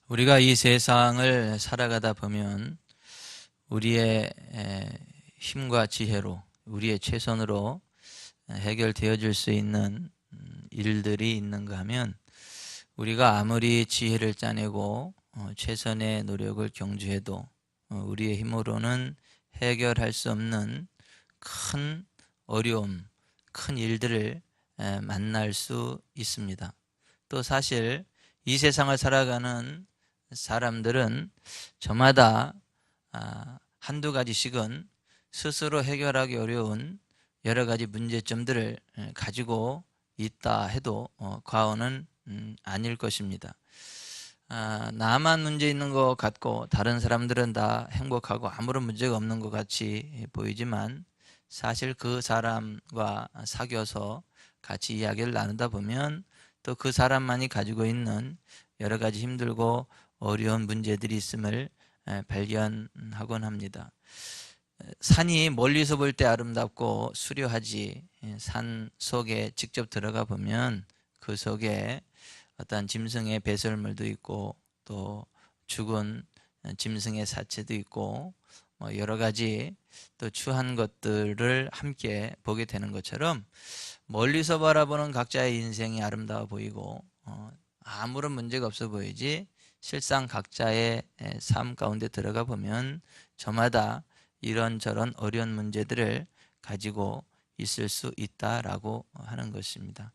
우리가 이 세상을 살아가다 보면 우리의 힘과 지혜로, 우리의 최선으로 해결되어질 수 있는 일들이 있는가 하면, 우리가 아무리 지혜를 짜내고 최선의 노력을 경주해도 우리의 힘으로는 해결할 수 없는 큰 어려움, 큰 일들을 만날 수 있습니다. 또 사실 이 세상을 살아가는 사람들은 저마다 한두 가지씩은 스스로 해결하기 어려운 여러 가지 문제점들을 가지고 있다 해도 과언은 아닐 것입니다. 나만 문제 있는 것 같고 다른 사람들은 다 행복하고 아무런 문제가 없는 것 같이 보이지만, 사실 그 사람과 사귀어서 같이 이야기를 나누다 보면 또 그 사람만이 가지고 있는 여러 가지 힘들고 어려운 문제들이 있음을 발견하곤 합니다. 산이 멀리서 볼 때 아름답고 수려하지, 산 속에 직접 들어가 보면 그 속에 어떤 짐승의 배설물도 있고 또 죽은 짐승의 사체도 있고 여러 가지 또 추한 것들을 함께 보게 되는 것처럼, 멀리서 바라보는 각자의 인생이 아름다워 보이고 아무런 문제가 없어 보이지, 실상 각자의 삶 가운데 들어가 보면 저마다 이런저런 어려운 문제들을 가지고 있을 수 있다라고 하는 것입니다.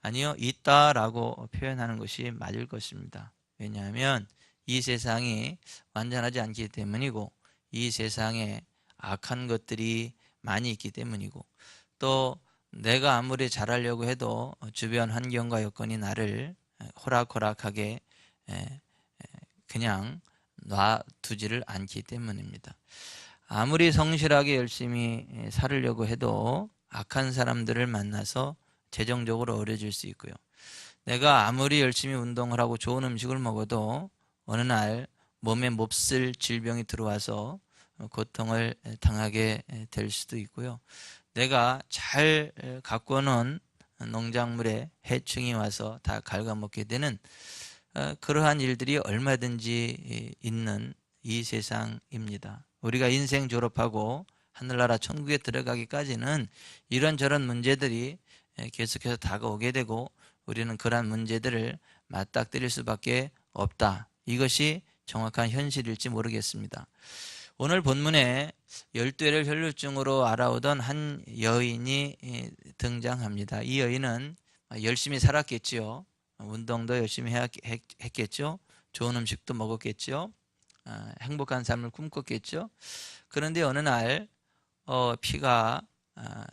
아니요, 있다라고 표현하는 것이 맞을 것입니다. 왜냐하면 이 세상이 완전하지 않기 때문이고, 이 세상에 악한 것들이 많이 있기 때문이고, 또 내가 아무리 잘하려고 해도 주변 환경과 여건이 나를 호락호락하게 그냥 놔두지를 않기 때문입니다. 아무리 성실하게 열심히 살으려고 해도 악한 사람들을 만나서 재정적으로 어려질 수 있고요. 내가 아무리 열심히 운동을 하고 좋은 음식을 먹어도 어느 날 몸에 몹쓸 질병이 들어와서 고통을 당하게 될 수도 있고요. 내가 잘 가꾸는 농작물에 해충이 와서 다 갉아먹게 되는 그러한 일들이 얼마든지 있는 이 세상입니다. 우리가 인생 졸업하고 하늘나라 천국에 들어가기까지는 이런저런 문제들이 계속해서 다가오게 되고, 우리는 그러한 문제들을 맞닥뜨릴 수밖에 없다. 이것이 정확한 현실일지 모르겠습니다. 오늘 본문에 열대를 혈루증으로 알아오던 한 여인이 등장합니다. 이 여인은 열심히 살았겠지요. 운동도 열심히 했겠죠. 좋은 음식도 먹었겠죠. 행복한 삶을 꿈꿨겠죠. 그런데 어느 날 피가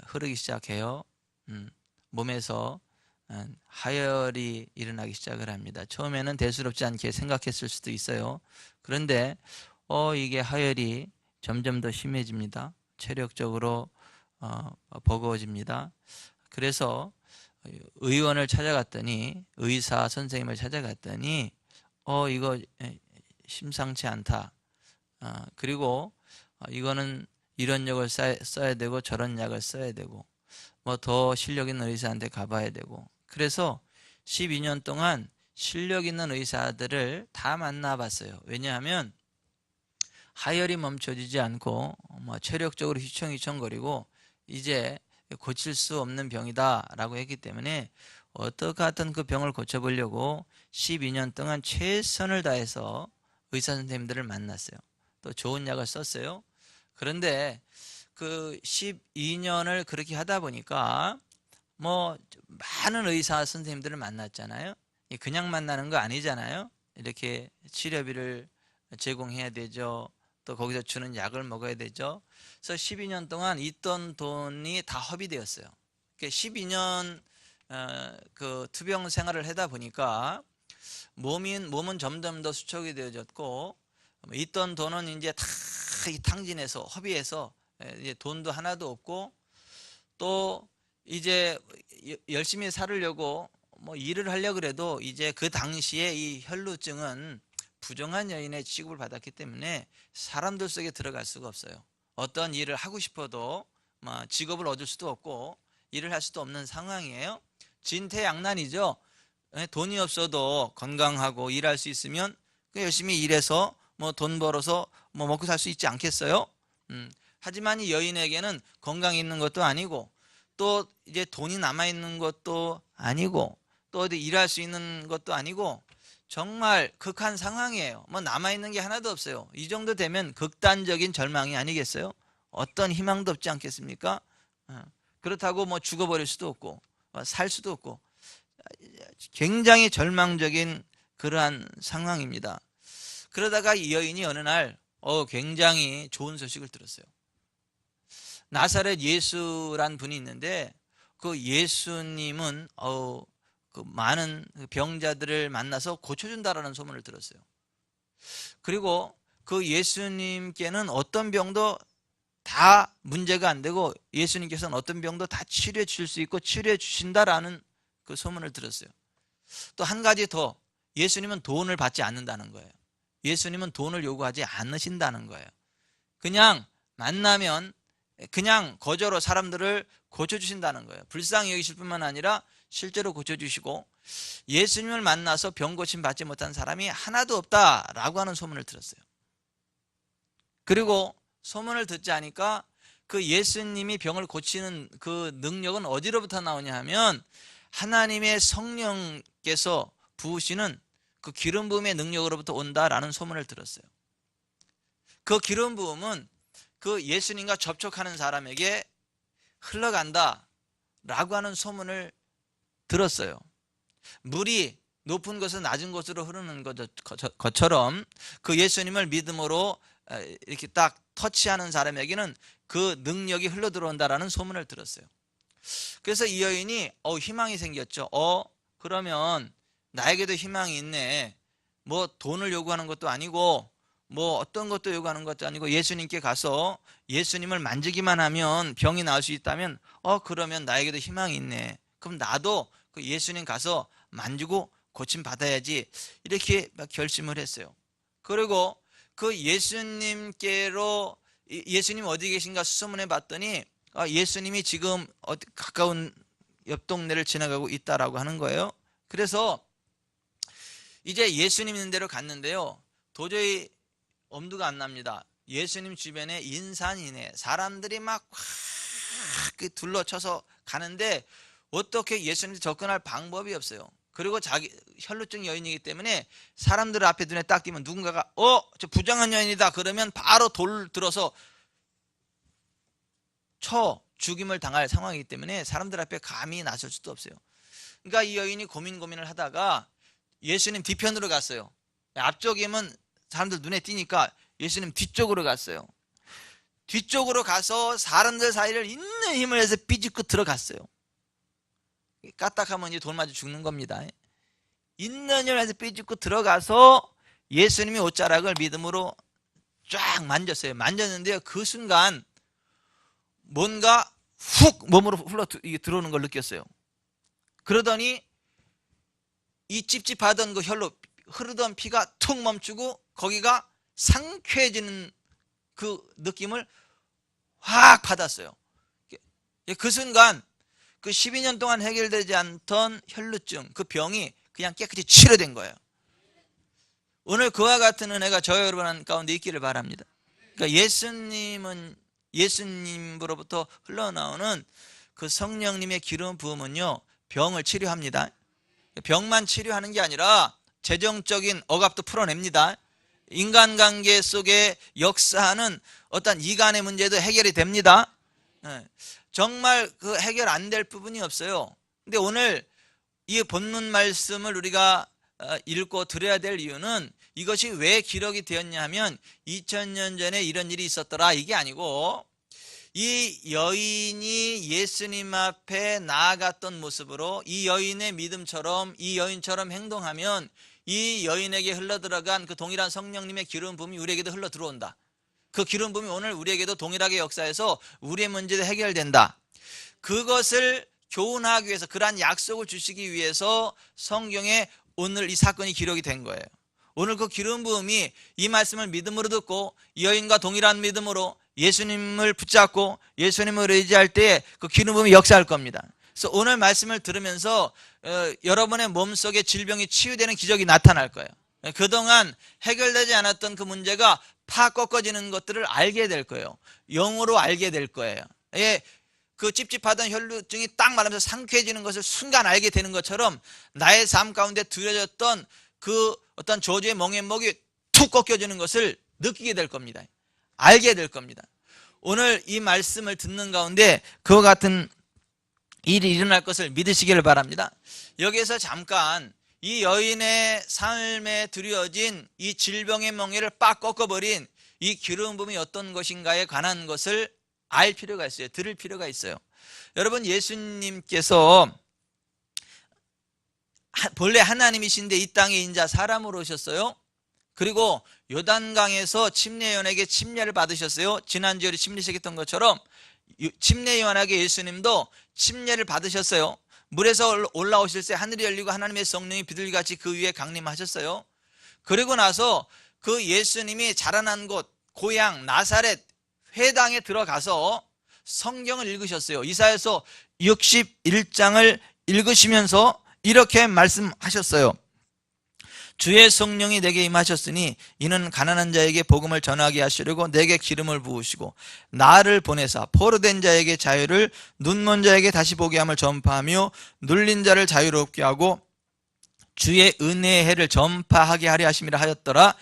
흐르기 시작해요. 몸에서 하혈이 일어나기 시작을 합니다. 처음에는 대수롭지 않게 생각했을 수도 있어요. 그런데 이게 하혈이 점점 더 심해집니다. 체력적으로 버거워집니다. 그래서 의원을 찾아갔더니, 의사 선생님을 찾아갔더니 이거 심상치 않다. 그리고 이거는 이런 약을 써야 되고 저런 약을 써야 되고 뭐 더 실력 있는 의사한테 가봐야 되고, 그래서 12년 동안 실력 있는 의사들을 다 만나봤어요. 왜냐하면 하혈이 멈춰지지 않고 체력적으로 휘청휘청거리고 이제 고칠 수 없는 병이다 라고 했기 때문에 어떻게 하든 그 병을 고쳐보려고 12년 동안 최선을 다해서 의사 선생님들을 만났어요. 또 좋은 약을 썼어요. 그런데 그 12년을 그렇게 하다 보니까 많은 의사 선생님들을 만났잖아요. 그냥 만나는 거 아니잖아요. 이렇게 치료비를 제공해야 되죠. 또 거기서 주는 약을 먹어야 되죠. 그래서 12년 동안 있던 돈이 다 허비되었어요. 12년 그 투병 생활을 하다 보니까 몸은 점점 더 수척이 되어졌고, 있던 돈은 이제 다 탕진해서 허비해서 이제 돈도 하나도 없고, 또 이제 열심히 살으려고 일을 하려고 그래도 이제 그 당시에 이 혈루증은 부정한 여인의 취급을 받았기 때문에 사람들 속에 들어갈 수가 없어요. 어떤 일을 하고 싶어도 직업을 얻을 수도 없고 일을 할 수도 없는 상황이에요. 진퇴양난이죠. 돈이 없어도 건강하고 일할 수 있으면 열심히 일해서 뭐 돈 벌어서 뭐 먹고 살 수 있지 않겠어요? 하지만 이 여인에게는 건강이 있는 것도 아니고 또 이제 돈이 남아 있는 것도 아니고 또 어디 일할 수 있는 것도 아니고 정말 극한 상황이에요. 뭐 남아 있는 게 하나도 없어요. 이 정도 되면 극단적인 절망이 아니겠어요? 어떤 희망도 없지 않겠습니까? 그렇다고 뭐 죽어버릴 수도 없고 살 수도 없고 굉장히 절망적인 그러한 상황입니다. 그러다가 이 여인이 어느 날 굉장히 좋은 소식을 들었어요. 나사렛 예수란 분이 있는데 그 예수님은 그 많은 병자들을 만나서 고쳐준다라는 소문을 들었어요. 그리고 그 예수님께는 어떤 병도 다 문제가 안 되고 예수님께서는 어떤 병도 다 치료해 주실 수 있고 치료해 주신다라는 그 소문을 들었어요. 또 한 가지 더, 예수님은 돈을 받지 않는다는 거예요. 예수님은 돈을 요구하지 않으신다는 거예요. 그냥 만나면 그냥 거저로 사람들을 고쳐주신다는 거예요. 불쌍히 여기실 뿐만 아니라 실제로 고쳐주시고 예수님을 만나서 병 고침 받지 못한 사람이 하나도 없다라고 하는 소문을 들었어요. 그리고 소문을 듣지 않으니까 그 예수님이 병을 고치는 그 능력은 어디로부터 나오냐 하면 하나님의 성령께서 부으시는 그 기름 부음의 능력으로부터 온다라는 소문을 들었어요. 그 기름 부음은 그 예수님과 접촉하는 사람에게 흘러간다 라고 하는 소문을 들었어요. 물이 높은 곳에서 낮은 곳으로 흐르는 것처럼 그 예수님을 믿음으로 이렇게 딱 터치하는 사람에게는 그 능력이 흘러 들어온다라는 소문을 들었어요. 그래서 이 여인이 희망이 생겼죠. 그러면 나에게도 희망이 있네. 뭐 돈을 요구하는 것도 아니고 뭐 어떤 것도 요구하는 것도 아니고 예수님께 가서 예수님을 만지기만 하면 병이 나을 수 있다면 그러면 나에게도 희망이 있네. 그럼 나도 그 예수님 가서 만지고 고침 받아야지, 이렇게 결심을 했어요. 그리고 그 예수님께로, 예수님 어디 계신가 수소문해 봤더니 예수님이 지금 가까운 옆 동네를 지나가고 있다라고 하는 거예요. 그래서 이제 예수님 있는 데로 갔는데요, 도저히 엄두가 안 납니다. 예수님 주변에 인산이네, 사람들이 막 둘러쳐서 가는데 어떻게 예수님한테 접근할 방법이 없어요. 그리고 자기 혈루증 여인이기 때문에 사람들 앞에 눈에 딱 띄면 누군가가 저 부정한 여인이다 그러면 바로 돌 들어서 죽임을 당할 상황이기 때문에 사람들 앞에 감히 나설 수도 없어요. 그러니까 이 여인이 고민을 하다가 예수님 뒤편으로 갔어요. 앞쪽이면 사람들 눈에 띄니까 예수님 뒤쪽으로 갔어요. 뒤쪽으로 가서 사람들 사이를 있는 힘을 해서 삐집고 들어갔어요. 까딱하면 이제 돌 맞아 죽는 겁니다. 있는 힘을 해서 삐집고 들어가서 예수님이 옷자락을 믿음으로 쫙 만졌어요. 만졌는데요, 그 순간 뭔가 훅 몸으로 흘러 들어오는 걸 느꼈어요. 그러더니 이 찝찝하던 그 혈로 흐르던 피가 툭 멈추고 거기가 상쾌해지는 그 느낌을 확 받았어요. 그 순간 그 12년 동안 해결되지 않던 혈루증, 그 병이 그냥 깨끗이 치료된 거예요. 오늘 그와 같은 은혜가 저 여러분 가운데 있기를 바랍니다. 그러니까 예수님으로부터 흘러나오는 그 성령님의 기름 부음은요, 병을 치료합니다. 병만 치료하는 게 아니라 재정적인 억압도 풀어냅니다. 인간관계 속에 역사하는 어떤 이간의 문제도 해결이 됩니다. 정말 그 해결 안 될 부분이 없어요. 근데 오늘 이 본문 말씀을 우리가 읽고 들어야 될 이유는 이것이 왜 기록이 되었냐 하면 2000년 전에 이런 일이 있었더라 이게 아니고, 이 여인이 예수님 앞에 나아갔던 모습으로 이 여인의 믿음처럼 이 여인처럼 행동하면 이 여인에게 흘러들어간 그 동일한 성령님의 기름 부음이 우리에게도 흘러 들어온다. 그 기름 부음이 오늘 우리에게도 동일하게 역사해서 우리의 문제도 해결된다. 그것을 교훈하기 위해서, 그러한 약속을 주시기 위해서 성경에 오늘 이 사건이 기록이 된 거예요. 오늘 그 기름 부음이 이 말씀을 믿음으로 듣고 이 여인과 동일한 믿음으로 예수님을 붙잡고 예수님을 의지할 때 그 기름 부음이 역사할 겁니다. 그래서 오늘 말씀을 들으면서 여러분의 몸속에 질병이 치유되는 기적이 나타날 거예요. 그동안 해결되지 않았던 그 문제가 팍 꺾어지는 것들을 알게 될 거예요. 영으로 알게 될 거예요. 예, 그 찝찝하던 혈루증이 딱 말하면서 상쾌해지는 것을 순간 알게 되는 것처럼 나의 삶 가운데 들여졌던 그 어떤 저주의 멍에목이 툭 꺾여지는 것을 느끼게 될 겁니다. 알게 될 겁니다. 오늘 이 말씀을 듣는 가운데 그와 같은 일이 일어날 것을 믿으시기를 바랍니다. 여기에서 잠깐 이 여인의 삶에 드려진 이 질병의 멍에를 빡 꺾어버린 이 기름 부음이 어떤 것인가에 관한 것을 알 필요가 있어요. 들을 필요가 있어요. 여러분, 예수님께서 본래 하나님이신데 이 땅에 인자 사람으로 오셨어요. 그리고 요단강에서 침례요한에게 침례를 받으셨어요. 지난주에 침례식했던 것처럼 침례요한에게 예수님도 침례를 받으셨어요. 물에서 올라오실 때 하늘이 열리고 하나님의 성령이 비둘기같이 그 위에 강림하셨어요. 그리고 나서 그 예수님이 자라난 곳 고향 나사렛 회당에 들어가서 성경을 읽으셨어요. 이사야서 61장을 읽으시면서 이렇게 말씀하셨어요. 주의 성령이 내게 임하셨으니 이는 가난한 자에게 복음을 전하게 하시려고 내게 기름을 부으시고 나를 보내사 포로된 자에게 자유를, 눈먼 자에게 다시 보게 함을 전파하며 눌린 자를 자유롭게 하고 주의 은혜의 해를 전파하게 하려 하심이라 하였더라.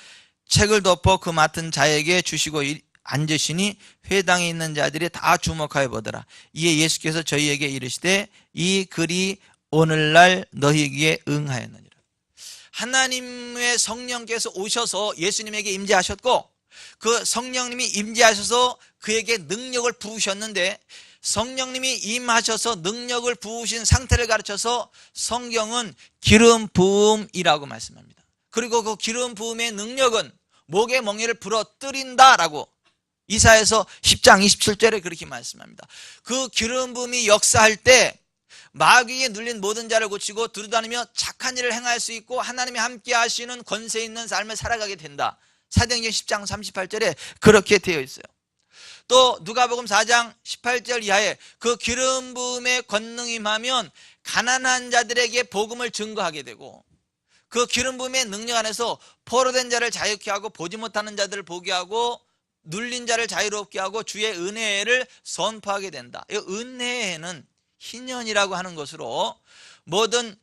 책을 덮어 그 맡은 자에게 주시고 앉으시니 회당에 있는 자들이 다 주목하여 보더라. 이에 예수께서 저희에게 이르시되 이 글이 오늘날 너희에게 응하였느니라. 하나님의 성령께서 오셔서 예수님에게 임재하셨고 그 성령님이 임재하셔서 그에게 능력을 부으셨는데, 성령님이 임하셔서 능력을 부으신 상태를 가르쳐서 성경은 기름 부음이라고 말씀합니다. 그리고 그 기름 부음의 능력은 목의 멍에를 부러뜨린다라고 이사야서 10장 27절에 그렇게 말씀합니다. 그 기름 부음이 역사할 때 마귀에 눌린 모든 자를 고치고 두루다니며 착한 일을 행할 수 있고 하나님이 함께 하시는 권세 있는 삶을 살아가게 된다. 사도행전 10장 38절에 그렇게 되어 있어요. 또 누가복음 4장 18절 이하에 그 기름 부음의 권능이 임하면 가난한 자들에게 복음을 증거하게 되고 그 기름 부음의 능력 안에서 포로된 자를 자유케 하고 보지 못하는 자들을 보게 하고 눌린 자를 자유롭게 하고 주의 은혜를 선포하게 된다. 이 은혜는 희년이라고 하는 것으로 모든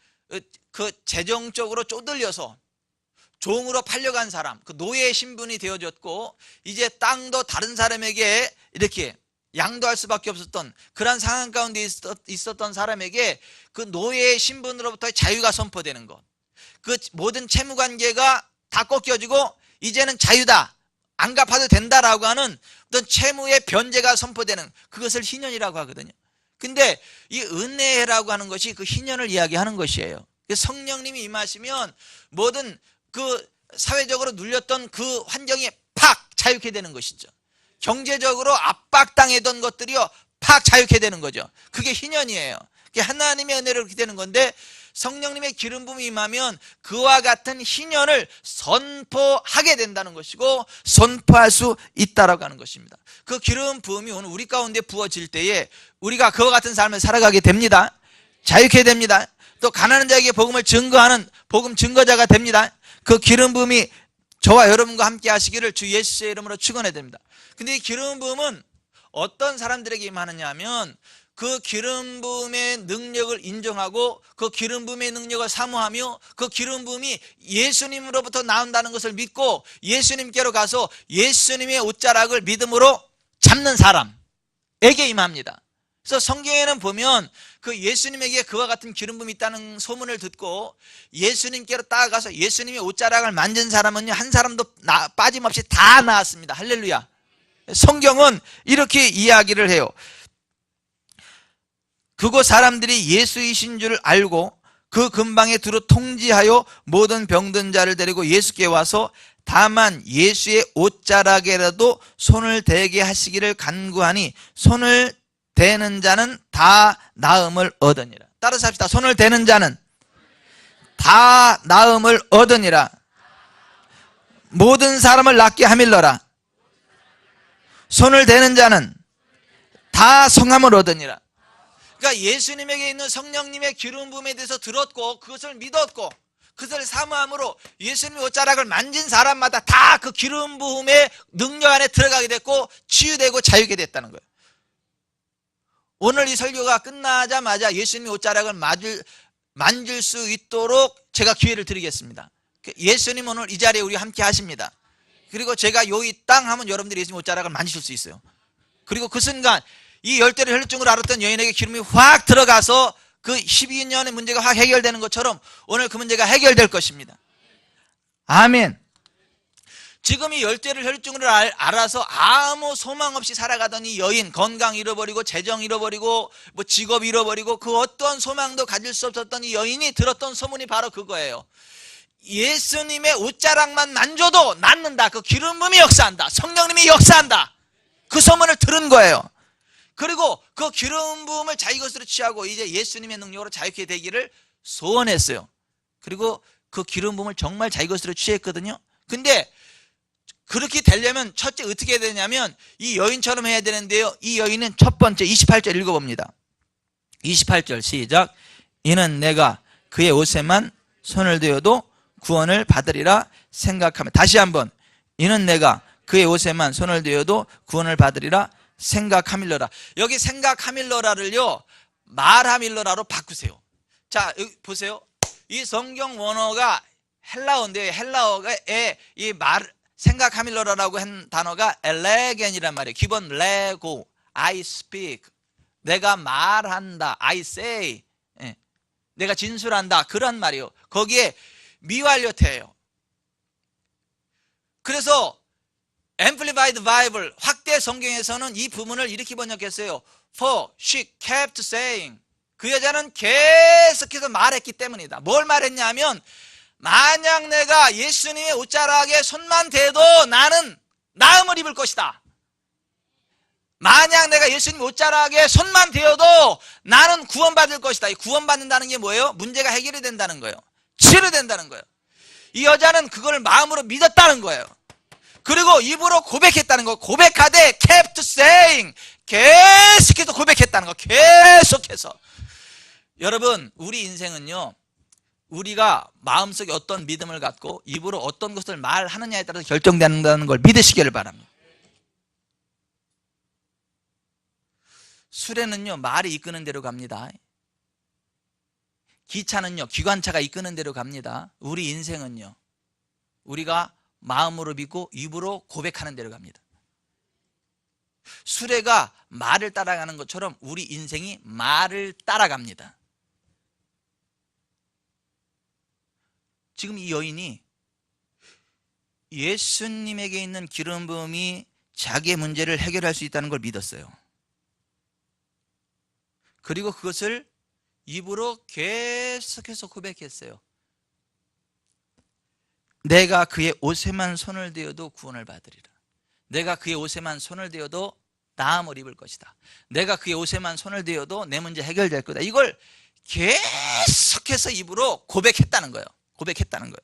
그 재정적으로 쪼들려서 종으로 팔려간 사람, 그 노예의 신분이 되어졌고 이제 땅도 다른 사람에게 이렇게 양도할 수밖에 없었던 그런 상황 가운데 있었던 사람에게 그 노예의 신분으로부터 자유가 선포되는 것, 그 모든 채무관계가 다 꺾여지고 이제는 자유다, 안 갚아도 된다라고 하는 어떤 채무의 변제가 선포되는 그것을 희년이라고 하거든요. 근데 이 은혜라고 하는 것이 그 희년을 이야기하는 것이에요. 성령님이 임하시면 모든 그 사회적으로 눌렸던 그 환경이 팍 자유케 되는 것이죠. 경제적으로 압박당했던 것들이요 팍 자유케 되는 거죠. 그게 희년이에요. 그게 하나님의 은혜로 그렇게 되는 건데, 성령님의 기름 부음이 임하면 그와 같은 희년을 선포하게 된다는 것이고 선포할 수 있다라고 하는 것입니다. 그 기름 부음이 오늘 우리 가운데 부어질 때에 우리가 그와 같은 삶을 살아가게 됩니다. 자유케 됩니다. 또 가난한 자에게 복음을 증거하는 복음 증거자가 됩니다. 그 기름 부음이 저와 여러분과 함께 하시기를 주 예수의 이름으로 축원해 드립니다. 근데 이 기름 부음은 어떤 사람들에게 임하느냐 하면 그 기름 부음의 능력을 인정하고 그 기름 부음의 능력을 사모하며 그 기름 부음이 예수님으로부터 나온다는 것을 믿고 예수님께로 가서 예수님의 옷자락을 믿음으로 잡는 사람에게 임합니다. 그래서 성경에는 보면 그 예수님에게 그와 같은 기름 부음이 있다는 소문을 듣고 예수님께로 따라가서 예수님의 옷자락을 만진 사람은요 한 사람도 빠짐없이 다 나았습니다. 할렐루야. 성경은 이렇게 이야기를 해요. 그곳 사람들이 예수이신 줄 알고 그 근방에 두루 통지하여 모든 병든 자를 데리고 예수께 와서 다만 예수의 옷자락에라도 손을 대게 하시기를 간구하니 손을 대는 자는 다 나음을 얻으니라. 따라서 합시다. 손을 대는 자는 다 나음을 얻으니라. 모든 사람을 낫게 하밀러라. 손을 대는 자는 다 성함을 얻으니라. 그러니까 예수님에게 있는 성령님의 기름 부음에 대해서 들었고 그것을 믿었고 그것을 사모함으로 예수님의 옷자락을 만진 사람마다 다 그 기름 부음의 능력 안에 들어가게 됐고 치유되고 자유게 됐다는 거예요. 오늘 이 설교가 끝나자마자 예수님의 옷자락을 만질 수 있도록 제가 기회를 드리겠습니다. 예수님 오늘 이 자리에 우리 함께 하십니다. 그리고 제가 여기 땅 하면 여러분들이 예수님 옷자락을 만지실 수 있어요. 그리고 그 순간 이 열대를 혈루증으로 앓았던 여인에게 기름이 확 들어가서 그 12년의 문제가 확 해결되는 것처럼 오늘 그 문제가 해결될 것입니다. 아멘. 지금 이 열대를 혈루증으로 앓아서 아무 소망 없이 살아가던 이 여인, 건강 잃어버리고 재정 잃어버리고 뭐 직업 잃어버리고 그 어떤 소망도 가질 수 없었던 이 여인이 들었던 소문이 바로 그거예요. 예수님의 옷자락만 만져도 낫는다. 그 기름 부음이 역사한다. 성령님이 역사한다. 그 소문을 들은 거예요. 그리고 그 기름 부음을 자기 것으로 취하고 이제 예수님의 능력으로 자유케 되기를 소원했어요. 그리고 그 기름 부음을 정말 자기 것으로 취했거든요. 근데 그렇게 되려면 첫째 어떻게 해야 되냐면 이 여인처럼 해야 되는데요. 이 여인은 첫 번째 28절 읽어봅니다. 28절 시작. 이는 내가 그의 옷에만 손을 대어도 구원을 받으리라 생각하며. 다시 한번. 이는 내가 그의 옷에만 손을 대어도 구원을 받으리라 생각하밀러라. 여기 생각하밀러라를요 말하밀러라로 바꾸세요. 자, 여기 보세요. 이 성경 원어가 헬라어인데 헬라어에 이 생각하밀러라라고 한 단어가 엘레겐이란 말이에요. 기본 레고, I speak, 내가 말한다, I say, 내가 진술한다, 그런 말이에요. 거기에 미완료태예요. 그래서 Amplified Bible 확대 성경에서는 이 부분을 이렇게 번역했어요. For she kept saying, 그 여자는 계속해서 말했기 때문이다. 뭘 말했냐면 만약 내가 예수님의 옷자락에 손만 대도 나는 나음을 입을 것이다. 만약 내가 예수님 옷자락에 손만 대어도 나는 구원받을 것이다. 이 구원받는다는 게 뭐예요? 문제가 해결이 된다는 거예요. 치료된다는 거예요. 이 여자는 그걸 마음으로 믿었다는 거예요. 그리고 입으로 고백했다는 거. 고백하되 kept saying, 계속해서 고백했다는 거. 계속해서. 여러분, 우리 인생은요, 우리가 마음속에 어떤 믿음을 갖고 입으로 어떤 것을 말하느냐에 따라서 결정된다는 걸 믿으시기를 바랍니다. 수레는요 말이 이끄는 대로 갑니다. 기차는요 기관차가 이끄는 대로 갑니다. 우리 인생은요 우리가 마음으로 믿고 입으로 고백하는 대로 갑니다. 수레가 말을 따라가는 것처럼 우리 인생이 말을 따라갑니다. 지금 이 여인이 예수님에게 있는 기름 부음이 자기의 문제를 해결할 수 있다는 걸 믿었어요. 그리고 그것을 입으로 계속해서 고백했어요. 내가 그의 옷에만 손을 대어도 구원을 받으리라. 내가 그의 옷에만 손을 대어도 나음을 입을 것이다. 내가 그의 옷에만 손을 대어도 내 문제 해결될 거다. 이걸 계속해서 입으로 고백했다는 거예요. 고백했다는 거예요.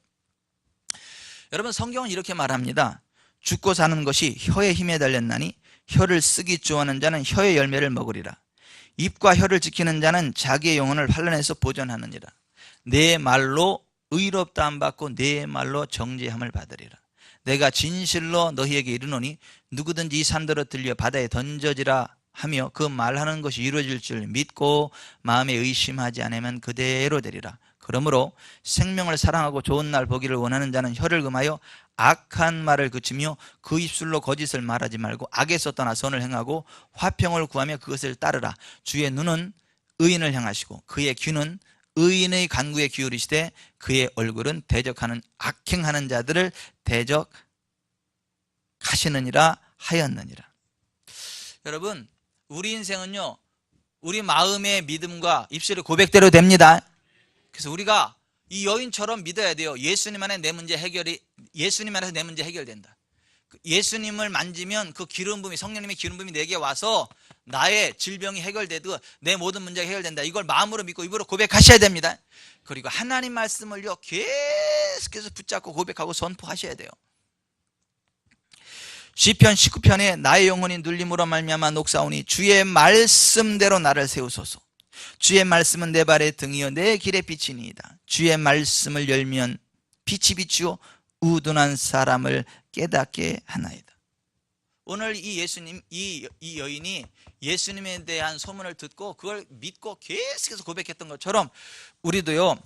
여러분, 성경은 이렇게 말합니다. 죽고 사는 것이 혀의 힘에 달렸나니 혀를 쓰기 좋아하는 자는 혀의 열매를 먹으리라. 입과 혀를 지키는 자는 자기의 영혼을 환난에서 보존하느니라. 내 말로 의롭다 함 받고 내 말로 정죄함을 받으리라. 내가 진실로 너희에게 이르노니 누구든지 이 산더러 들려 바다에 던져지라 하며 그 말하는 것이 이루어질 줄 믿고 마음에 의심하지 않으면 그대로 되리라. 그러므로 생명을 사랑하고 좋은 날 보기를 원하는 자는 혀를 금하여 악한 말을 그치며 그 입술로 거짓을 말하지 말고 악에서 떠나 선을 행하고 화평을 구하며 그것을 따르라. 주의 눈은 의인을 향하시고 그의 귀는 의인의 간구에 기울이시되 그의 얼굴은 대적하는 악행하는 자들을 대적하시느니라 하였느니라. 여러분, 우리 인생은요 우리 마음의 믿음과 입술의 고백대로 됩니다. 그래서 우리가 이 여인처럼 믿어야 돼요. 예수님 안에 내 문제 해결이, 예수님 안에서 내 문제 해결된다. 예수님을 만지면 그 기름 부음이, 성령님의 기름 부음이 내게 와서 나의 질병이 해결되고 내 모든 문제가 해결된다. 이걸 마음으로 믿고 입으로 고백하셔야 됩니다. 그리고 하나님 말씀을요 계속해서 붙잡고 고백하고 선포하셔야 돼요. 시편 19편에 나의 영혼이 눌림으로 말미암아 녹사오니 주의 말씀대로 나를 세우소서. 주의 말씀은 내 발의 등이요 내 길의 빛이니이다. 주의 말씀을 열면 빛이 비추어 우둔한 사람을 깨닫게 하나이다. 오늘 이 예수님, 이 여인이 예수님에 대한 소문을 듣고 그걸 믿고 계속해서 고백했던 것처럼 우리도요,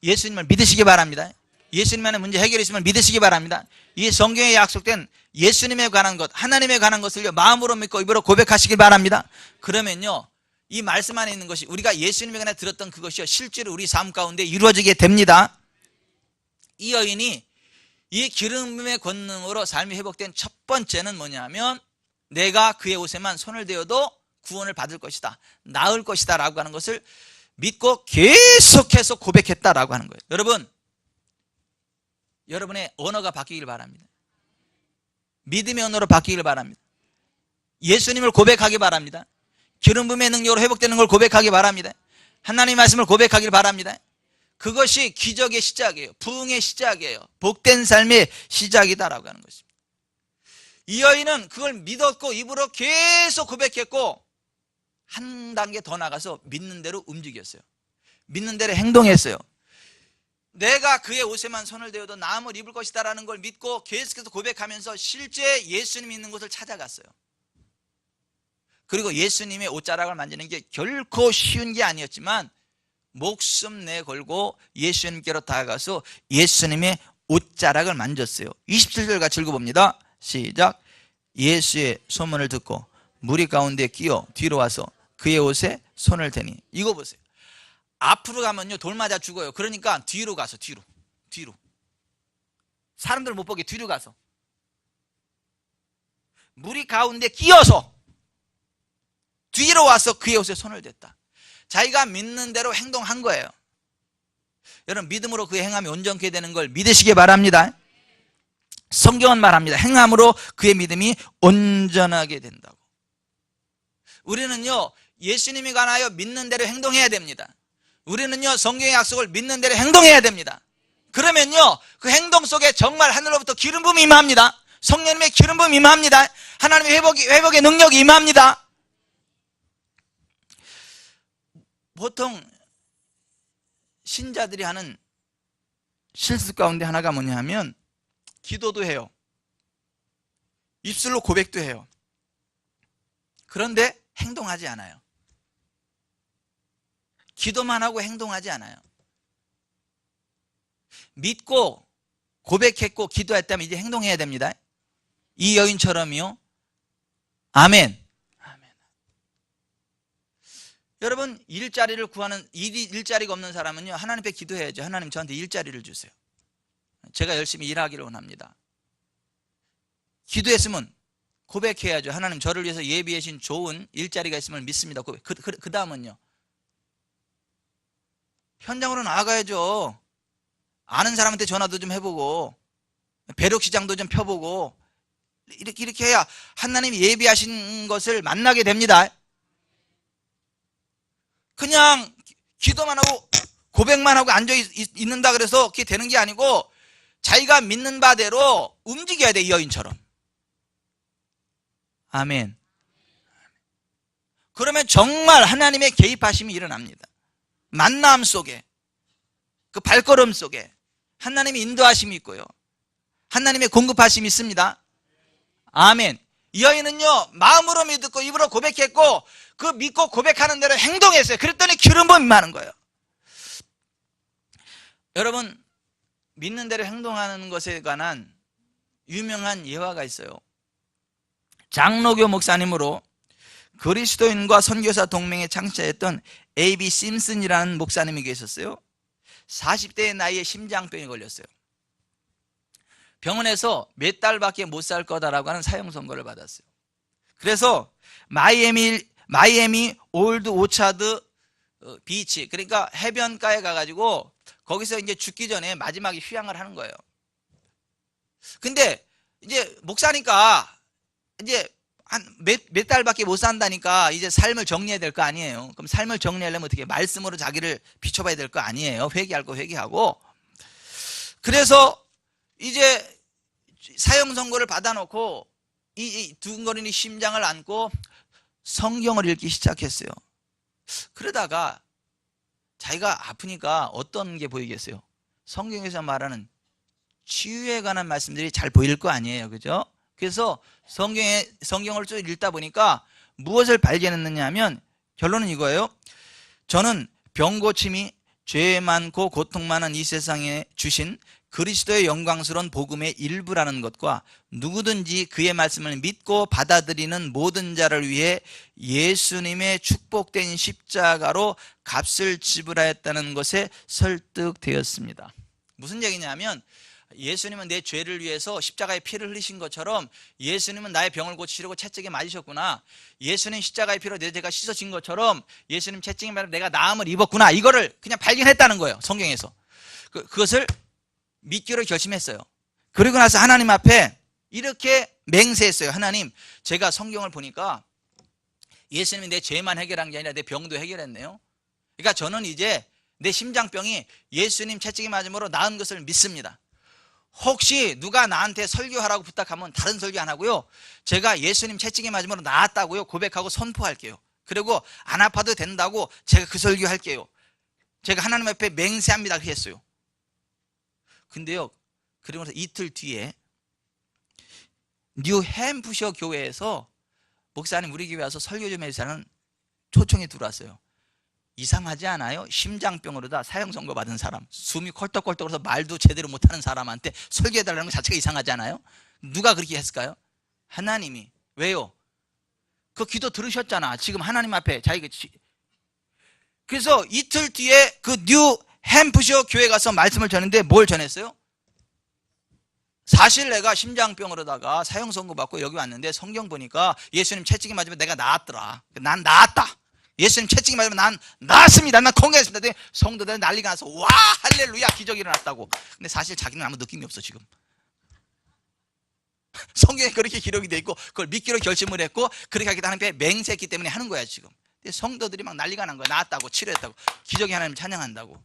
예수님을 믿으시기 바랍니다. 예수님 안에 문제 해결이 있으면 믿으시기 바랍니다. 이 성경에 약속된 예수님에 관한 것, 하나님에 관한 것을 마음으로 믿고 입으로 고백하시기 바랍니다. 그러면요, 이 말씀 안에 있는 것이 우리가 예수님에 관해 들었던 그것이요, 실제로 우리 삶 가운데 이루어지게 됩니다. 이 여인이 이 기름의 권능으로 삶이 회복된 첫 번째는 뭐냐면, 내가 그의 옷에만 손을 대어도 구원을 받을 것이다, 나을 것이다 라고 하는 것을 믿고 계속해서 고백했다라고 하는 거예요. 여러분, 여러분의 언어가 바뀌길 바랍니다. 믿음의 언어로 바뀌길 바랍니다. 예수님을 고백하기 바랍니다. 기름 부음의 능력으로 회복되는 걸 고백하기 바랍니다. 하나님의 말씀을 고백하길 바랍니다. 그것이 기적의 시작이에요. 부흥의 시작이에요. 복된 삶의 시작이다라고 하는 것입니다. 이 여인은 그걸 믿었고 입으로 계속 고백했고 한 단계 더 나가서 믿는 대로 움직였어요. 믿는 대로 행동했어요. 내가 그의 옷에만 손을 대어도 나음을 입을 것이다라는 걸 믿고 계속해서 고백하면서 실제 예수님 있는 곳을 찾아갔어요. 그리고 예수님의 옷자락을 만지는 게 결코 쉬운 게 아니었지만 목숨 내걸고 예수님께로 다가가서 예수님의 옷자락을 만졌어요. 27절 같이 읽어봅니다. 시작. 예수의 소문을 듣고 무리 가운데 끼어 뒤로 와서 그의 옷에 손을 대니. 이거 보세요. 앞으로 가면요 돌 맞아 죽어요. 그러니까 뒤로 가서 뒤로 사람들 못 보게 뒤로 가서 무리 가운데 끼어서 뒤로 와서 그의 옷에 손을 댔다. 자기가 믿는 대로 행동한 거예요. 여러분, 믿음으로 그의 행함이 온전케 되는 걸 믿으시기 바랍니다. 성경은 말합니다. 행함으로 그의 믿음이 온전하게 된다고. 우리는요 예수님이 관하여 믿는 대로 행동해야 됩니다. 우리는요 성경의 약속을 믿는 대로 행동해야 됩니다. 그러면요 그 행동 속에 정말 하늘로부터 기름 부음이 임합니다. 성령님의 기름 부음이 임합니다. 하나님의 회복의 능력이 임합니다. 보통 신자들이 하는 실수 가운데 하나가 뭐냐 하면 기도도 해요. 입술로 고백도 해요. 그런데 행동하지 않아요. 기도만 하고 행동하지 않아요. 믿고 고백했고 기도했다면 이제 행동해야 됩니다. 이 여인처럼요. 아멘. 여러분, 일자리를 구하는 일자리가 없는 사람은요 하나님 앞에 기도해야죠. 하나님 저한테 일자리를 주세요. 제가 열심히 일하기를 원합니다. 기도했으면 고백해야죠. 하나님 저를 위해서 예비해 주신 좋은 일자리가 있음을 믿습니다. 그 다음은요 현장으로 나아가야죠. 아는 사람한테 전화도 좀 해보고 배력시장도 좀 펴보고 이렇게 해야 하나님이 예비하신 것을 만나게 됩니다. 그냥 기도만 하고 고백만 하고 앉아 있는다 그래서 그게 되는 게 아니고 자기가 믿는 바대로 움직여야 돼. 이 여인처럼. 아멘. 그러면 정말 하나님의 개입하심이 일어납니다. 만남 속에, 그 발걸음 속에 하나님의 인도하심이 있고요, 하나님의 공급하심이 있습니다. 아멘. 이 여인은요 마음으로 믿고 입으로 고백했고 그 믿고 고백하는 대로 행동했어요. 그랬더니 기름 부음이 임하는 거예요. 여러분, 믿는 대로 행동하는 것에 관한 유명한 예화가 있어요. 장로교 목사님으로 그리스도인과 선교사 동맹에 창시했던 A.B. 심슨이라는 목사님이 계셨어요. 40대의 나이에 심장병에 걸렸어요. 병원에서 몇 달밖에 못 살 거다라고 하는 사형 선고를 받았어요. 그래서 마이애미 올드 오차드 비치, 그러니까 해변가에 가가지고 거기서 이제 죽기 전에 마지막에 휴양을 하는 거예요. 근데 이제 목사니까 이제 한 몇 달밖에 못 산다니까 이제 삶을 정리해야 될 거 아니에요. 그럼 삶을 정리하려면 어떻게? 말씀으로 자기를 비춰봐야 될 거 아니에요. 회개할 거 회개하고. 그래서 이제 사형 선고를 받아놓고 이 두근거리는 심장을 안고 성경을 읽기 시작했어요. 그러다가 자기가 아프니까 어떤 게 보이겠어요? 성경에서 말하는 치유에 관한 말씀들이 잘 보일 거 아니에요, 그죠? 그래서 성경을 쭉 읽다 보니까 무엇을 발견했느냐 하면 결론은 이거예요. 저는 병고침이 죄 많고 고통 많은 이 세상에 주신 그리스도의 영광스러운 복음의 일부라는 것과 누구든지 그의 말씀을 믿고 받아들이는 모든 자를 위해 예수님의 축복된 십자가로 값을 지불하였다는 것에 설득되었습니다. 무슨 얘기냐면 예수님은 내 죄를 위해서 십자가의 피를 흘리신 것처럼 예수님은 나의 병을 고치시려고 채찍에 맞으셨구나. 예수님 십자가의 피로 내 죄가 씻어진 것처럼 예수님 채찍에 맞아 내가 나음을 입었구나. 이거를 그냥 발견했다는 거예요, 성경에서. 그것을 믿기로 결심했어요. 그리고 나서 하나님 앞에 이렇게 맹세했어요. 하나님, 제가 성경을 보니까 예수님이 내 죄만 해결한 게 아니라 내 병도 해결했네요. 그러니까 저는 이제 내 심장병이 예수님 채찍에 맞음으로 나은 것을 믿습니다. 혹시 누가 나한테 설교하라고 부탁하면 다른 설교 안 하고요, 제가 예수님 채찍에 맞음으로 나았다고요 고백하고 선포할게요. 그리고 안 아파도 된다고 제가 그 설교 할게요. 제가 하나님 앞에 맹세합니다. 그렇게 했어요. 근데요, 그리고 나서 이틀 뒤에 뉴햄프셔 교회에서 목사님 우리 교회 와서 설교 좀 해주자는 초청이 들어왔어요. 이상하지 않아요? 심장병으로다 사형 선고 받은 사람, 숨이 컬떡컬떡해서 말도 제대로 못하는 사람한테 설교해달라는 것 자체가 이상하지 않아요? 누가 그렇게 했을까요? 하나님이. 왜요? 그 기도 들으셨잖아. 지금 하나님 앞에 자기가. 그래서 이틀 뒤에 그 뉴햄프셔 교회 가서 말씀을 전했는데 뭘 전했어요? 사실 내가 심장병으로다가 사형 선고 받고 여기 왔는데 성경 보니까 예수님 채찍에 맞으면 내가 나았더라. 난 나았다. 예수님 채찍에 맞으면 난 나았습니다. 난 건강했습니다. 성도들 난리가 나서 와 할렐루야 기적이 일어났다고. 근데 사실 자기는 아무 느낌이 없어 지금. 성경에 그렇게 기록이 돼 있고 그걸 믿기로 결심을 했고 그렇게 하겠다 하나님께 맹세했기 때문에 하는 거야 지금. 근데 성도들이 막 난리가 난 거야. 나았다고, 치료했다고, 기적이 하나님을 찬양한다고,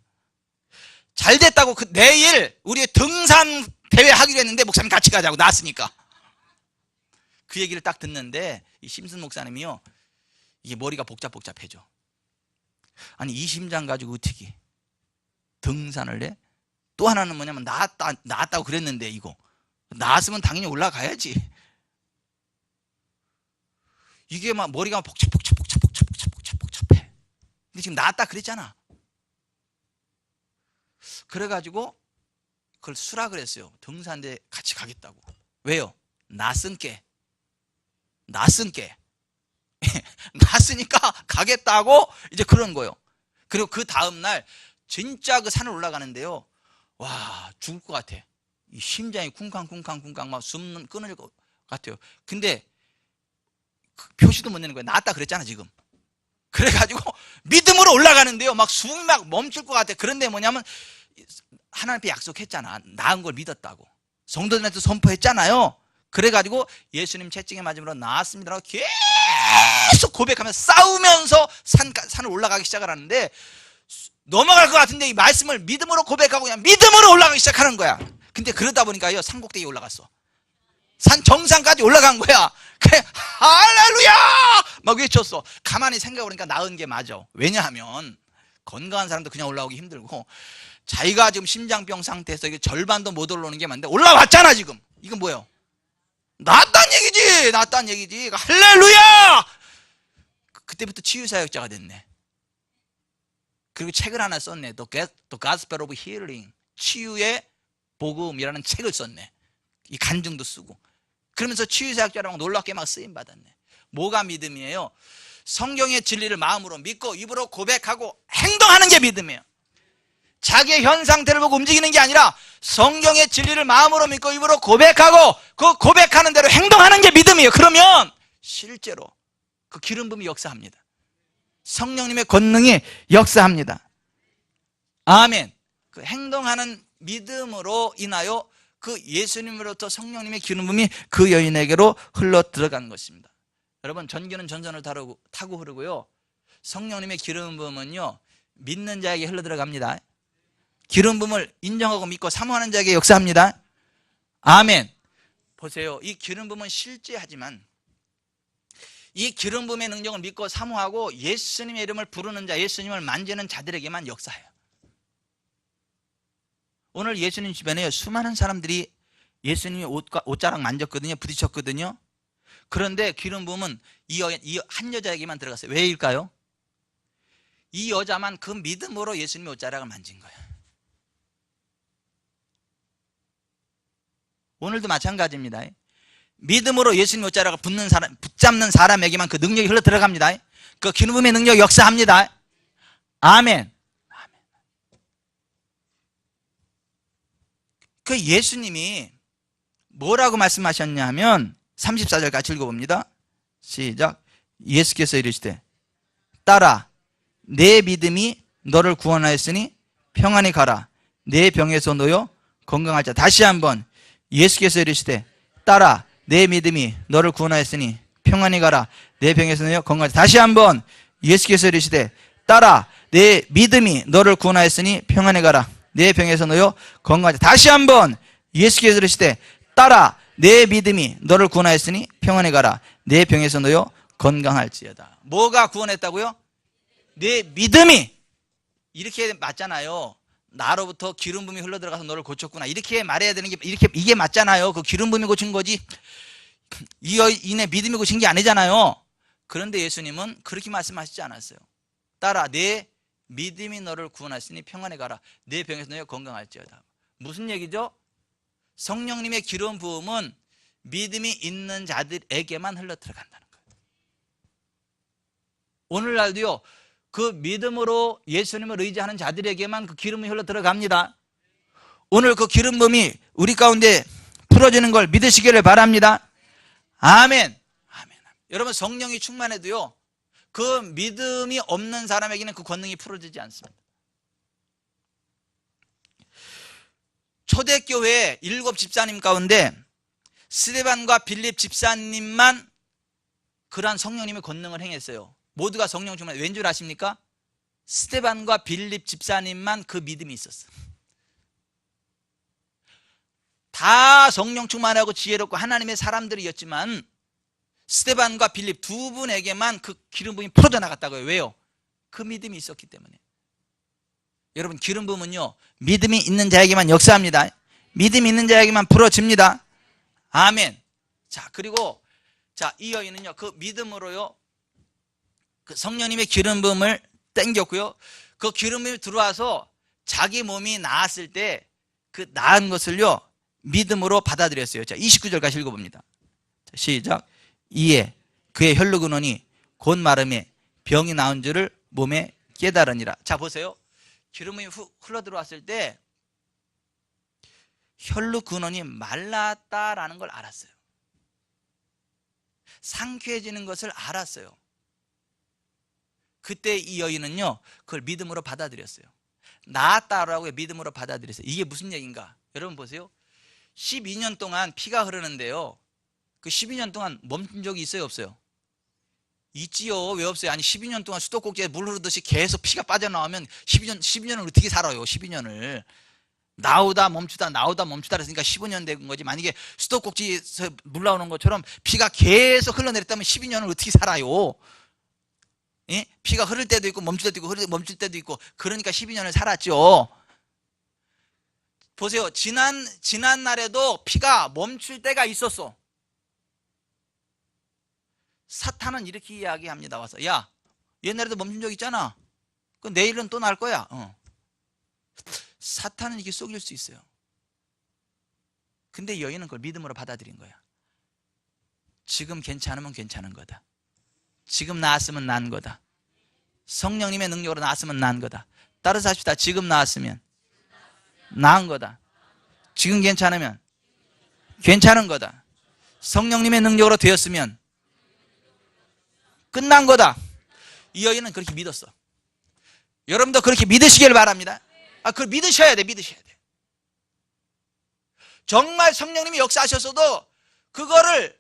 잘 됐다고. 내일 우리 등산 대회 하기로 했는데 목사님 같이 가자고, 나았으니까. 그 얘기를 딱 듣는데 이 심슨 목사님이요, 이게 머리가 복잡해져. 아니 이 심장 가지고 어떻게 등산을 해? 또 하나는 뭐냐면 나았다고 그랬는데 이거 나았으면 당연히 올라가야지. 이게 막 머리가 복잡해. 근데 지금 나았다 그랬잖아. 그래가지고 그걸 수락을 했어요. 등산대 같이 가겠다고. 왜요? 낯선게 났으니까 가겠다고 이제 그런 거예요. 그리고 그 다음날 진짜 그 산을 올라가는데요, 와 죽을 것 같아. 이 심장이 쿵쾅쿵쾅 막 숨 끊을 것 같아요. 근데 그 표시도 못 내는 거예요. 나았다 그랬잖아 지금. 그래가지고 믿음으로 올라가는데요, 막 숨이 막 멈출 것 같아. 그런데 뭐냐면 하나님 앞에 약속했잖아. 나은 걸 믿었다고. 성도들한테 선포했잖아요. 그래가지고 예수님 채찍에 맞음으로 나았습니다라고 계속 고백하면서 싸우면서 산을 올라가기 시작을 하는데, 넘어갈 것 같은데 이 말씀을 믿음으로 고백하고 그냥 믿음으로 올라가기 시작하는 거야. 근데 그러다 보니까요, 산꼭대기에 올라갔어. 산 정상까지 올라간 거야. 그래 할렐루야 막 외쳤어. 가만히 생각해보니까 나은 게 맞아. 왜냐하면 건강한 사람도 그냥 올라오기 힘들고 자기가 지금 심장병 상태에서 이게 절반도 못 올라오는 게 맞는데 올라왔잖아 지금. 이건 뭐예요? 낫단 얘기지. 할렐루야. 그때부터 치유사역자가 됐네. 그리고 책을 하나 썼네. The Gospel of Healing, 치유의 복음이라는 책을 썼네. 이 간증도 쓰고. 그러면서 치유사역자라고 놀랍게 막 쓰임받았네. 뭐가 믿음이에요? 성경의 진리를 마음으로 믿고 입으로 고백하고 행동하는 게 믿음이에요. 자기의 현 상태를 보고 움직이는 게 아니라 성경의 진리를 마음으로 믿고 입으로 고백하고 그 고백하는 대로 행동하는 게 믿음이에요. 그러면 실제로 그 기름 부음이 역사합니다. 성령님의 권능이 역사합니다. 아멘. 그 행동하는 믿음으로 인하여 그 예수님으로부터 성령님의 기름 부음이 그 여인에게로 흘러 들어간 것입니다. 여러분, 전기는 전선을 타고 흐르고요, 성령님의 기름 부음은요 믿는 자에게 흘러 들어갑니다. 기름 부음을 인정하고 믿고 사모하는 자에게 역사합니다. 아멘. 보세요, 이 기름 부음은 실제하지만 이 기름 부음의 능력을 믿고 사모하고 예수님의 이름을 부르는 자, 예수님을 만지는 자들에게만 역사해요. 오늘 예수님 주변에 수많은 사람들이 예수님의 옷자락 만졌거든요. 부딪혔거든요. 그런데 기름 부음은 이 한 여자에게만 들어갔어요. 왜일까요? 이 여자만 그 믿음으로 예수님의 옷자락을 만진 거예요. 오늘도 마찬가지입니다. 믿음으로 예수님 옷자락을 붙잡는 사람에게만 그 능력이 흘러 들어갑니다. 그 기름 부음의 능력이 역사합니다. 아멘. 그 예수님이 뭐라고 말씀하셨냐면 34절 같이 읽어봅니다. 시작. 예수께서 이르시되 딸아 내 믿음이 너를 구원하였으니 평안히 가라. 내 병에서 놓여 건강하자. 다시 한번 예수께서 이르시되 딸아 내 믿음이 너를 구원하였으니 평안히 가라. 내 병에서 놓여 건강하자. 다시 한번 예수께서 이르시되 딸아 내 믿음이 너를 구원하였으니 평안히 가라. 내 병에서 놓여 건강하자. 다시 한번 예수께서 이르시되 딸아 내 믿음이 너를 구원하였으니 평안히 가라. 내 병에서 놓여 건강할지어다. 뭐가 구원했다고요? 내 믿음이. 이렇게 맞잖아요. 나로부터 기름 부음이 흘러들어가서 너를 고쳤구나. 이렇게 말해야 되는 게 이게 맞잖아요. 그 기름 부음이 고친 거지 이 여인의 믿음이 고친 게 아니잖아요. 그런데 예수님은 그렇게 말씀하시지 않았어요. 딸아 내 믿음이 너를 구원하시니 평안히 가라. 내 병에서 너희 건강할지어다. 무슨 얘기죠? 성령님의 기름 부음은 믿음이 있는 자들에게만 흘러 들어간다는 거예요. 오늘날도요. 그 믿음으로 예수님을 의지하는 자들에게만 그 기름이 흘러 들어갑니다. 오늘 그 기름 부음이 우리 가운데 풀어지는 걸 믿으시기를 바랍니다. 아멘. 아멘. 여러분 성령이 충만해도요. 그 믿음이 없는 사람에게는 그 권능이 풀어지지 않습니다. 초대교회 7 집사님 가운데 스데반과 빌립 집사님만 그러한 성령님의 권능을 행했어요. 모두가 성령 충만. 왠 줄 아십니까? 스데반과 빌립 집사님만 그 믿음이 있었어요. 다 성령 충만하고 지혜롭고 하나님의 사람들이었지만 스데반과 빌립 두 분에게만 그 기름 부음이 풀어져 나갔다고요. 왜요? 그 믿음이 있었기 때문에. 여러분 기름 부음은요 믿음이 있는 자에게만 역사합니다. 믿음이 있는 자에게만 풀어집니다. 아멘. 자 그리고 이 여인은요 그 믿음으로요 그 성령님의 기름 부음을 땡겼고요. 그 기름 부음이 들어와서 자기 몸이 나았을 때 그 나은 것을요 믿음으로 받아들였어요. 자 29절까지 읽어봅니다. 자, 시작. 이에 그의 혈루 근원이 곧 마름에 병이 나은 줄을 몸에 깨달으니라. 자 보세요. 기름이 흘러 들어왔을 때 혈루 근원이 말랐다라는 걸 알았어요. 상쾌해지는 것을 알았어요. 그때 이 여인은요 그걸 믿음으로 받아들였어요. 나았다라고 믿음으로 받아들였어요. 이게 무슨 얘기인가? 여러분 보세요. 12년 동안 피가 흐르는데요 그 12년 동안 멈춘 적이 있어요 없어요? 있지요. 왜 없어요? 아니 12년 동안 수도꼭지에 물 흐르듯이 계속 피가 빠져나오면 12년을 어떻게 살아요? 12년을 나오다 멈추다 나오다 멈추다 그랬으니까 15년 된 거지. 만약에 수도꼭지에서 물 나오는 것처럼 피가 계속 흘러내렸다면 12년을 어떻게 살아요? 예? 피가 흐를 때도 있고 멈출 때도 있고 멈출 때도 있고 그러니까 12년을 살았죠. 보세요. 지난 날에도 피가 멈출 때가 있었어. 사탄은 이렇게 이야기합니다. 와서 야 옛날에도 멈춘 적 있잖아. 그 내일은 또 날 거야. 사탄은 이렇게 속일 수 있어요. 근데 여인은 그걸 믿음으로 받아들인 거야. 지금 괜찮으면 괜찮은 거다. 지금 나았으면 난 거다. 성령님의 능력으로 나았으면 난 거다. 따라서 합시다. 지금 나았으면 나은 거다. 지금 괜찮으면 괜찮은 거다. 성령님의 능력으로 되었으면 끝난 거다. 이 여인은 그렇게 믿었어. 여러분도 그렇게 믿으시길 바랍니다. 그걸 믿으셔야 돼. 믿으셔야 돼. 정말 성령님이 역사하셨어도 그거를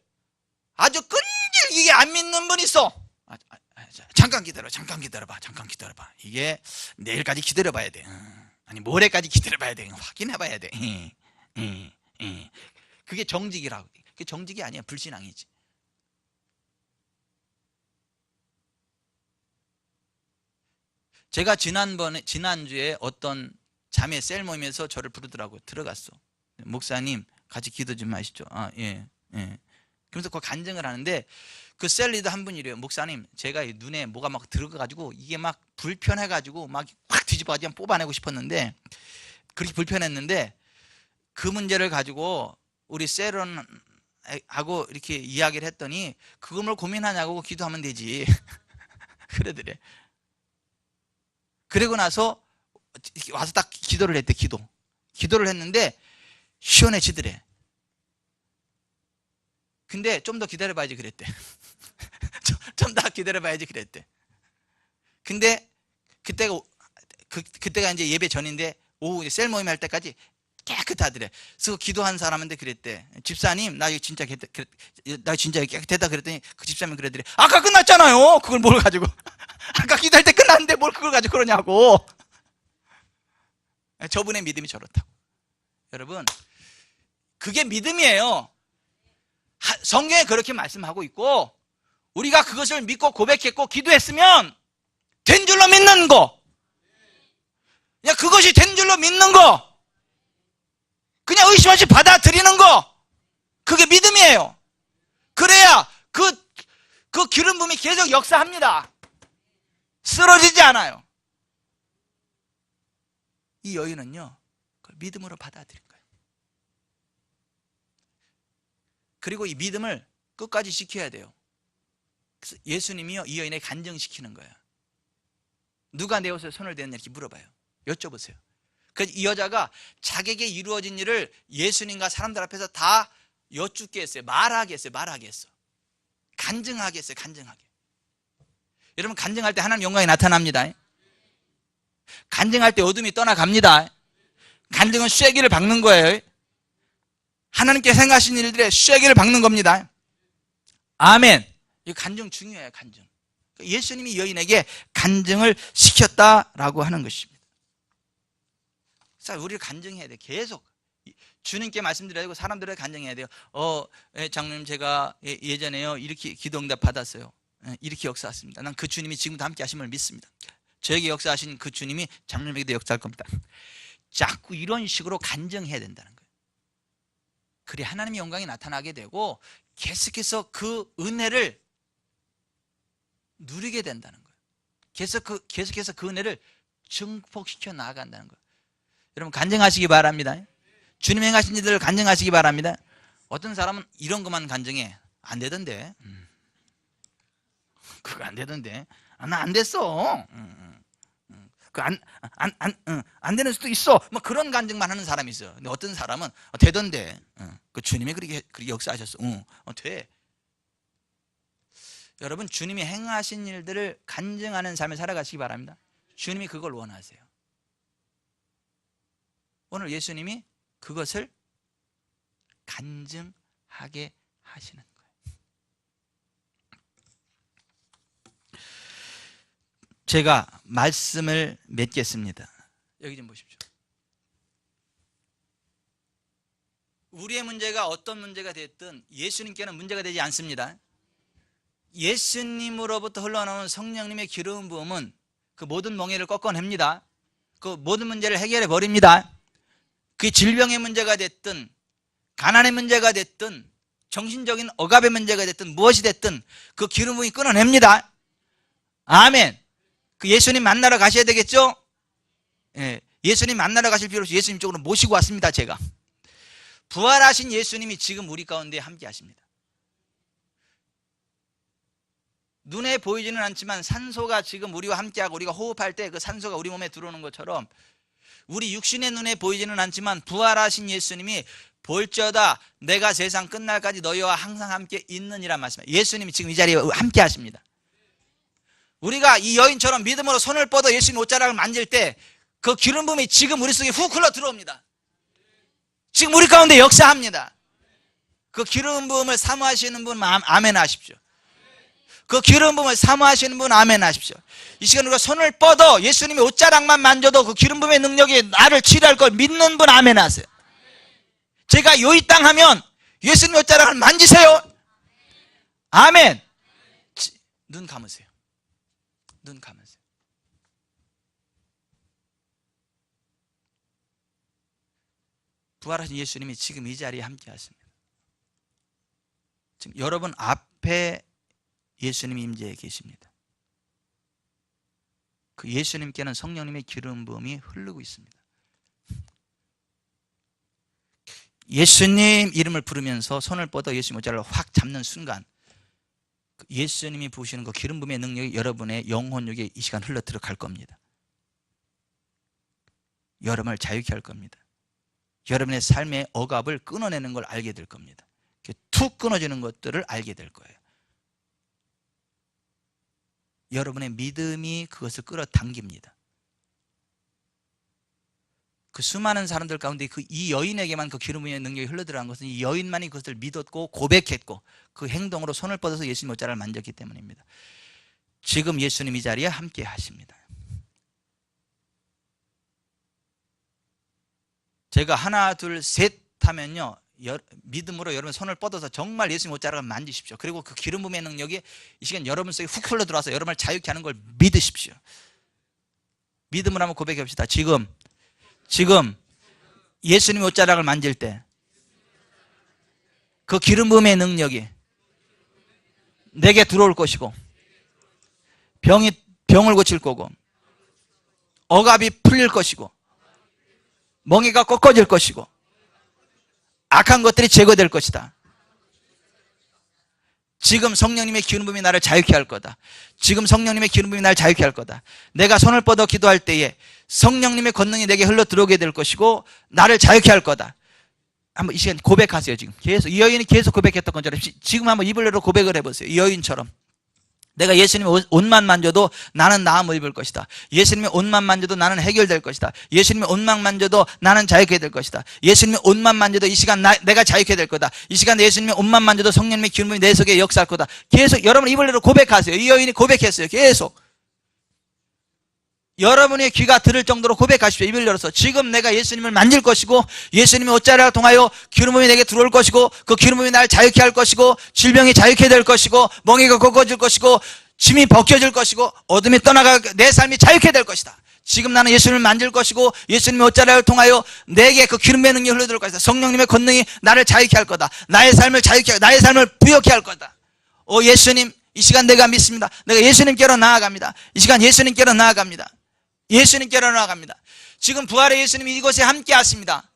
아주 끈질기게 안 믿는 분이 있어. 잠깐 기다려봐. 이게 내일까지 기다려봐야 돼. 아니 모레까지 기다려봐야 돼. 확인해봐야 돼. 그게 정직이라고. 그게 정직이 아니야. 불신앙이지. 제가 지난주에 어떤 자매 셀 모임에서 저를 부르더라고요. 들어갔어. 목사님 같이 기도 좀 하시죠. 예. 그러면서 그 간증을 하는데 그 셀 리더 한 분이래요. 목사님, 제가 이 눈에 뭐가 막 들어가가지고 이게 막 불편해가지고 막 확 뒤집어가지고 뽑아내고 싶었는데, 그렇게 불편했는데 그 문제를 가지고 우리 셀원하고 이렇게 이야기를 했더니 그걸 고민하냐고 기도하면 되지. 그러더래. 그리고 나서 와서 딱 기도를 했대. 기도를 했는데 시원해지더래. 근데 좀 더 기다려봐야지 그랬대. 좀 더 기다려봐야지 그랬대. 근데 그때가 이제 예배 전인데 오후 이제 셀 모임 할 때까지 깨끗하더래. 그래서 기도한 사람한테 그랬대. 집사님, 나 이거 진짜 깨끗했다 그랬더니 그 집사님 그러더래. 아까 끝났잖아요. 그걸 뭘 가지고. 아까 기도할 때 끝났는데 뭘 그걸 가지고 그러냐고. 저분의 믿음이 저렇다고. 여러분, 그게 믿음이에요. 성경에 그렇게 말씀하고 있고, 우리가 그것을 믿고 고백했고 기도했으면 된 줄로 믿는 거, 그냥 그것이 된 줄로 믿는 거, 그냥 의심 없이 받아들이는 거, 그게 믿음이에요. 그래야 그 기름 부음이 계속 역사합니다. 쓰러지지 않아요. 이 여인은요, 그걸 믿음으로 받아들인 거예요. 그리고 이 믿음을 끝까지 지켜야 돼요. 그래서 예수님이요, 이 여인에게 간증시키는 거예요. 누가 내 옷에 손을 대느냐 이렇게 물어봐요. 여쭤보세요. 그래서 이 여자가 자기에게 이루어진 일을 예수님과 사람들 앞에서 다 여쭙게 했어요. 말하게 했어요. 간증하게 했어요. 간증하게. 여러분, 간증할 때 하나님 영광이 나타납니다. 간증할 때 어둠이 떠나갑니다. 간증은 쐐기를 박는 거예요. 하나님께 생각하신 일들에 쐐기를 박는 겁니다. 아멘. 이 간증 중요해요. 간증. 예수님이 여인에게 간증을 시켰다라고 하는 것입니다. 그래서 우리를 간증해야 돼. 계속 주님께 말씀드려야 되고 사람들에게 간증해야 돼요. 장로님, 제가 예전에요 이렇게 기도 응답 받았어요. 이렇게 역사했습니다. 난 그 주님이 지금도 함께 하심을 믿습니다. 저에게 역사하신 그 주님이 장로님에게도 역사할 겁니다. 자꾸 이런 식으로 간증해야 된다는 거예요. 그래 하나님의 영광이 나타나게 되고 계속해서 그 은혜를 누리게 된다는 거예요. 계속해서 그 은혜를 증폭시켜 나아간다는 거예요. 여러분, 간증하시기 바랍니다. 주님 행하신 일들을 간증하시기 바랍니다. 어떤 사람은 이런 것만 간증해. 안 되던데. 그거 안 되던데. 나 안 됐어. 안 되는 수도 있어. 뭐 그런 간증만 하는 사람이 있어요. 근데 어떤 사람은 되던데. 그 주님이 그렇게 역사하셨어. 돼. 여러분, 주님이 행하신 일들을 간증하는 삶을 살아가시기 바랍니다. 주님이 그걸 원하세요. 오늘 예수님이 그것을 간증하게 하시는 거예요. 제가 말씀을 맺겠습니다. 여기 좀 보십시오. 우리의 문제가 어떤 문제가 됐든 예수님께는 문제가 되지 않습니다. 예수님으로부터 흘러나오는 성령님의 기름 부음은 그 모든 멍에를 꺾어냅니다. 그 모든 문제를 해결해 버립니다. 그게 질병의 문제가 됐든 가난의 문제가 됐든 정신적인 억압의 문제가 됐든 무엇이 됐든 그 기름 부음이 끊어냅니다. 아멘. 그 예수님 만나러 가셔야 되겠죠? 예, 예수님 만나러 가실 필요 없이 예수님 쪽으로 모시고 왔습니다. 제가 부활하신 예수님이 지금 우리 가운데 함께 하십니다. 눈에 보이지는 않지만 산소가 지금 우리와 함께하고 우리가 호흡할 때 그 산소가 우리 몸에 들어오는 것처럼 우리 육신의 눈에 보이지는 않지만 부활하신 예수님이 볼지어다 내가 세상 끝날까지 너희와 항상 함께 있느니라 말씀이에요. 예수님이 지금 이 자리에 함께 하십니다. 우리가 이 여인처럼 믿음으로 손을 뻗어 예수님 옷자락을 만질 때 그 기름 부음이 지금 우리 속에 훅 흘러 들어옵니다. 지금 우리 가운데 역사합니다. 그 기름 부음을 사모하시는 분 아멘 하십시오. 그 기름 부음을 사모하시는 분 아멘 하십시오. 이 시간 우리가 손을 뻗어 예수님의 옷자락만 만져도 그 기름 부음의 능력이 나를 치료할 걸 믿는 분 아멘 하세요. 제가 요이 땅 하면 예수님 옷자락을 만지세요. 아멘. 눈 감으세요. 눈 감으세요. 부활하신 예수님이 지금 이 자리에 함께 하십니다. 지금 여러분 앞에 예수님이 임재해 계십니다. 그 예수님께는 성령님의 기름 부음이 흐르고 있습니다. 예수님 이름을 부르면서 손을 뻗어 예수님 옷자락을 확 잡는 순간 예수님이 부으시는 그 기름 부음의 능력이 여러분의 영혼육에 이 시간 흘러 들어갈 겁니다. 여러분을 자유케 할 겁니다. 여러분의 삶의 억압을 끊어내는 걸 알게 될 겁니다. 툭 끊어지는 것들을 알게 될 거예요. 여러분의 믿음이 그것을 끌어당깁니다. 그 수많은 사람들 가운데 이 여인에게만 그 기름 부음의 능력이 흘러들어간 것은 이 여인만이 그것을 믿었고 고백했고 그 행동으로 손을 뻗어서 예수님 옷자락을 만졌기 때문입니다. 지금 예수님 이 자리에 함께 하십니다. 제가 하나 둘 셋 하면요 믿음으로 여러분 손을 뻗어서 정말 예수님 옷자락을 만지십시오. 그리고 그 기름 부음의 능력이 이 시간 여러분 속에 훅 흘러 들어와서 여러분을 자유케 하는 걸 믿으십시오. 믿음으로 한번 고백해 봅시다. 지금 예수님 옷자락을 만질 때 그 기름 부음의 능력이 내게 들어올 것이고 병을 고칠 거고 억압이 풀릴 것이고 멍에가 꺾어질 것이고 악한 것들이 제거될 것이다. 지금 성령님의 기름 부음이 나를 자유케 할 거다. 지금 성령님의 기름 부음이 나를 자유케 할 거다. 내가 손을 뻗어 기도할 때에 성령님의 권능이 내게 흘러 들어오게 될 것이고 나를 자유케 할 거다. 한번 이 시간 고백하세요. 지금 계속 이 여인이 계속 고백했던 것처럼 지금 한번 입을 열어 고백을 해보세요. 이 여인처럼 내가 예수님의 옷만 만져도 나는 나음을 입을 것이다. 예수님의 옷만 만져도 나는 해결될 것이다. 예수님의 옷만 만져도 나는 자유케 될 것이다. 예수님의 옷만 만져도 이 시간 내가 자유케 될 거다. 이 시간 예수님의 옷만 만져도 성령님의 기름이 내 속에 역사할 거다. 계속 여러분 입을 열어 고백하세요. 이 여인이 고백했어요. 계속 여러분의 귀가 들을 정도로 고백하십시오. 입을 열어서 지금 내가 예수님을 만질 것이고 예수님의 옷자락을 통하여 기름부음이 내게 들어올 것이고 그 기름부음이 나를 자유케 할 것이고 질병이 자유케 될 것이고 멍에가 꺾어질 것이고 짐이 벗겨질 것이고 어둠이 떠나가 내 삶이 자유케 될 것이다. 지금 나는 예수님을 만질 것이고 예수님의 옷자락을 통하여 내게 그 기름의 능력이 흘러들어올 것이다. 성령님의 권능이 나를 자유케 할 거다. 나의 삶을 자유케 하고 나의 삶을 부욕케 할 거다. 오 예수님 이 시간 내가 믿습니다. 내가 예수님께로 나아갑니다. 이 시간 예수님께로 나아갑니다. 예수님께로 나아갑니다. 지금 부활의 예수님이 이곳에 함께 하십니다.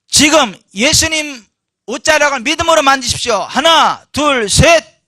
지금 예수님 옷자락을 믿음으로 만지십시오. 하나 둘 셋